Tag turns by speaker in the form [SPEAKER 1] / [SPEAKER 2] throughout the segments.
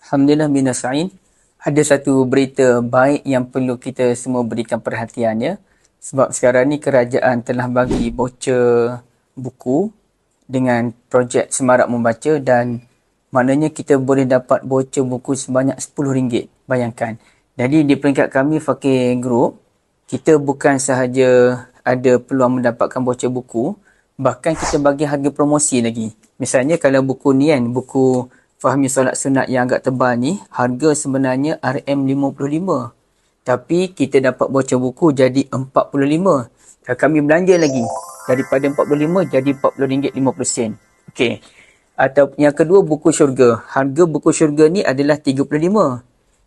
[SPEAKER 1] Alhamdulillah binasa'in. Ada satu berita baik yang perlu kita semua berikan perhatiannya. Sebab sekarang ni kerajaan telah bagi bocor buku dengan projek Semarak Membaca dan maknanya kita boleh dapat bocor buku sebanyak RM10. Bayangkan. Jadi di peringkat kami Fakir Group, kita bukan sahaja ada peluang mendapatkan bocor buku, bahkan kita bagi harga promosi lagi. Misalnya kalau buku ni kan, buku Fahmi Solat Sunat yang agak tebal ni, harga sebenarnya RM55. Tapi kita dapat bocor buku jadi RM45. Dan kami belanja lagi. Daripada RM45 jadi RM40.50. Okey. Atau yang kedua, buku syurga. Harga buku syurga ni adalah RM35.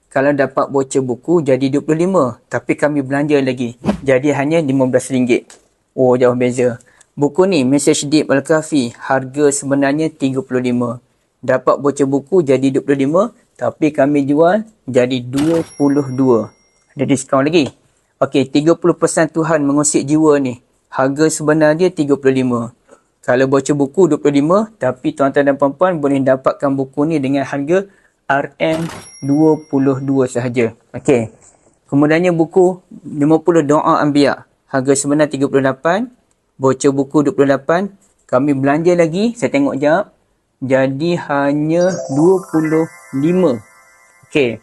[SPEAKER 1] Kalau dapat bocor buku jadi RM25. Tapi kami belanja lagi. Jadi hanya RM15. Oh, jauh beza. Buku ni, Message Deep Al-Kafi, harga sebenarnya RM35. Dapat bocor buku jadi RM25, tapi kami jual jadi RM22. Ada diskaun lagi. Okey, 30% Tuhan Mengusik Jiwa ni, harga sebenarnya RM35. Kalau bocor buku RM25, tapi tuan-tuan dan puan-puan boleh dapatkan buku ni dengan harga RM22 sahaja. Okey. Kemudiannya buku 50 Doa Anbiya, harga sebenarnya RM38. Bocor buku RM28. Kami belanja lagi, saya tengok jap. Jadi hanya RM25. Okey.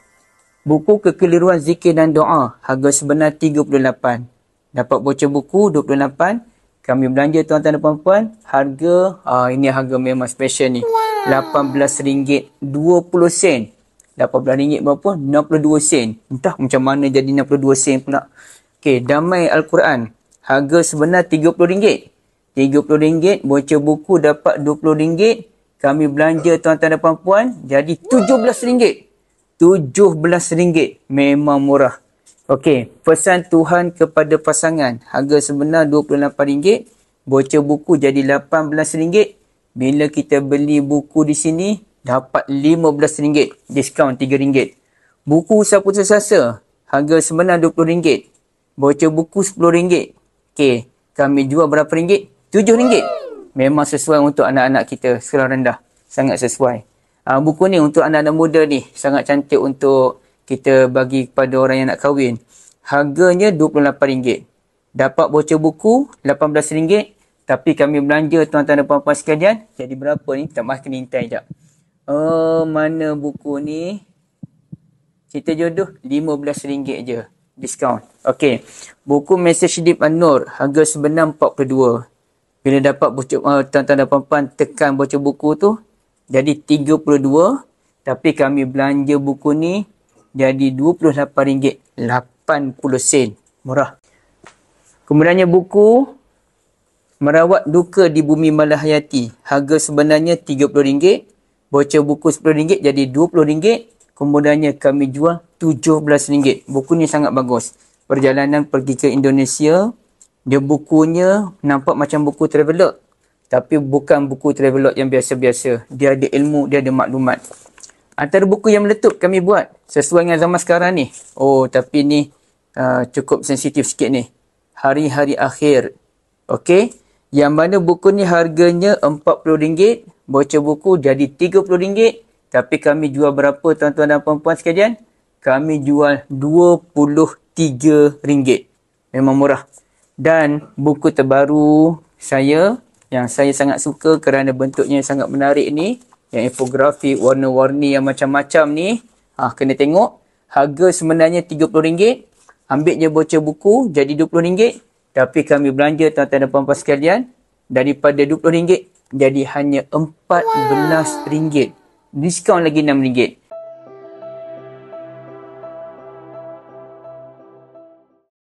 [SPEAKER 1] Buku Kekeliruan Zikir dan Doa, harga sebenar RM38. Dapat bocor buku RM28. Kami belanja tuan-tuan dan puan-puan, harga, ini harga memang special ni. RM18.20. RM18 berapa? 62 sen. Entah macam mana jadi 62 sen pula. Okey, Damai Al-Quran, harga sebenar RM30. RM30, bocor buku dapat RM20. Kami belanja tuan-tuan dan puan-puan jadi RM17. RM17. Memang murah. Okey, Pesan Tuhan kepada Pasangan, harga sebenar RM28. Bocor buku jadi RM18. Bila kita beli buku di sini dapat RM15. Diskaun RM3. Buku Sapu Sesasa, harga sebenar RM20. Bocor buku RM10. Okey, kami jual berapa ringgit? RM7. Memang sesuai untuk anak-anak kita sekolah rendah. Sangat sesuai. Buku ni untuk anak-anak muda ni. Sangat cantik untuk kita bagi kepada orang yang nak kahwin. Harganya RM28. Dapat bocor buku RM18. Tapi kami belanja tuan-tuan dan puan-puan sekalian. Jadi berapa ni? Tak maaf kena intai sekejap. Mana buku ni? Cerita Jodoh RM15 je. Diskaun. Okey. Buku Message Deep An-Nur, harga sebenar RM42. Bila dapat bocor, tuan-tuan dan puan-puan tekan bocor buku tu, jadi RM32. Tapi kami belanja buku ni jadi RM28.80. Murah. Kemudiannya buku Merawat Duka di Bumi Malahayati, harga sebenarnya RM30. Bocor buku RM10 jadi RM20. Kemudiannya kami jual RM17. Buku ni sangat bagus. Perjalanan pergi ke Indonesia. Dia bukunya nampak macam buku travelog. Tapi bukan buku travelog yang biasa-biasa. Dia ada ilmu, dia ada maklumat. Antara buku yang meletup kami buat sesuai dengan zaman sekarang ni. Oh, tapi ni cukup sensitif sikit ni. Hari-hari Akhir. Okey. Yang mana buku ni harganya RM40. Bocor buku jadi RM30. Tapi kami jual berapa tuan-tuan dan puan-puan sekalian? Kami jual RM23. Memang murah. Dan buku terbaru saya yang saya sangat suka kerana bentuknya sangat menarik ni, yang infografik warna-warni yang macam-macam ni, kena tengok. Harga sebenarnya RM30. Ambil je bocor buku jadi RM20. Tapi kami belanja tuan-tuan dan puan-puan sekalian, daripada RM20 jadi hanya RM14. Diskaun lagi RM6.